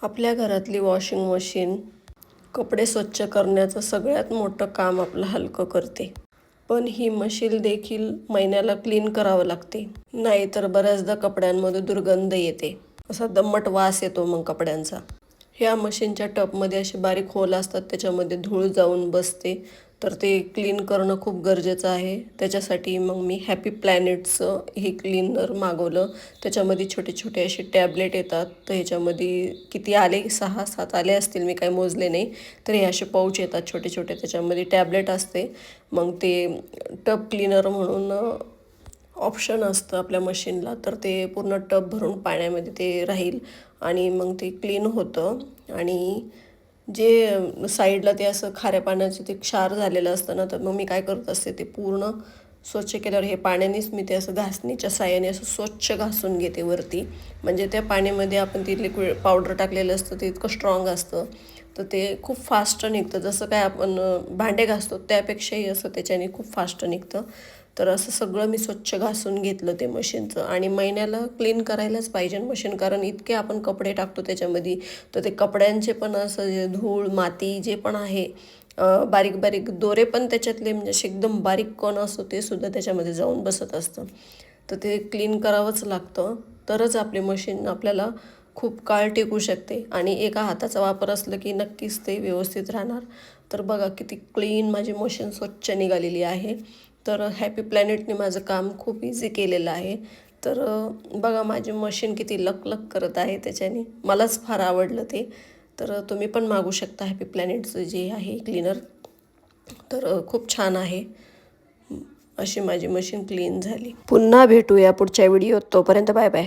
आपल्या घरातली washing machine कपडे स्वच्छ करण्याचं सगळ्यात मोठं काम आपलं हलकं करते. पण ही मशीन देखील महिन्याला क्लीन करावं लागते. नाहीतर बऱ्याचदा कपड्यांमध्ये दुर्गंध येते. असा दम्मट वास येतो मग कपड्यांचा. ह्या मशीनच्या टबमध्ये असे बारीक होल असतात, त्याच्यामध्ये धूळ जाऊन बसते. तर ते क्लीन करणं खूप गरजेचं आहे. त्याच्यासाठी मग मी हॅपी प्लॅनेटचं हे क्लीनर मागवलं. त्याच्यामध्ये छोटे छोटे असे टॅबलेट येतात. तर ह्याच्यामध्ये किती आले, 6-7 आले असतील, मी काही मोजले नाही. तर हे असे पाऊच येतात छोटे छोटे, त्याच्यामध्ये टॅबलेट असते. मग ते टब क्लीनर म्हणून ऑप्शन असतं आपल्या मशीनला. तर ते पूर्ण टब भरून पाण्यामध्ये ते राहील आणि मग ते क्लीन होतं. आणि जे साईडला ते असं खाऱ्या पाण्याचं ते क्षार झालेलं असतं ना, तर मग मी काय करत असते, ते पूर्ण स्वच्छ केल्यावर हे पाण्यानेच मी ते असं घासणीच्या साहाय्याने असं स्वच्छ घासून घेते वरती. म्हणजे त्या पाण्यामध्ये आपण ते लिक्विड पावडर टाकलेलं असतं, ते इतकं स्ट्रॉंग असतं, तर ते खूप फास्ट निघतं. जसं काय आपण भांडे घासतो त्यापेक्षाही असं त्याच्याने खूप फास्ट निघतं. तर असं सगळं मी स्वच्छ घासून घेतलं ते मशीनचं. आणि महिन्याला क्लीन करायलाच पाहिजे मशीन, कारण इतके आपण कपडे टाकतो त्याच्यामध्ये. तर ते कपड्यांचे पण असं जे धूळ माती जे पण आहे, बारीक बारीक दोरे पण त्याच्यातले, म्हणजे असे एकदम बारीक कण असतो, ते सुद्धा त्याच्यामध्ये जाऊन बसत असतं. तर ते क्लीन करावंच लागतं, तरच आपली मशीन आपल्याला खूप काळ टिकू शकते. आणि एका हाताचा वापर असलं की नक्कीच ते व्यवस्थित राहणार. तर बघा किती क्लीन माझी मशीन स्वच्छ निघालेली आहे. तर हॅपी प्लॅनेटने माझं काम खूप इझी केलेलं आहे. तर बघा माझी मशीन किती लकलक करत आहे त्याच्याने. मलाच फार आवडलं ते. तर तुम्ही पण मागू शकता हॅपी प्लॅनेटचं जे आहे क्लीनर. तर खूप छान आहे. अशी माझी मशीन क्लीन झाली. पुन्हा भेटूया पुढच्या व्हिडिओत. तोपर्यंत बाय बाय.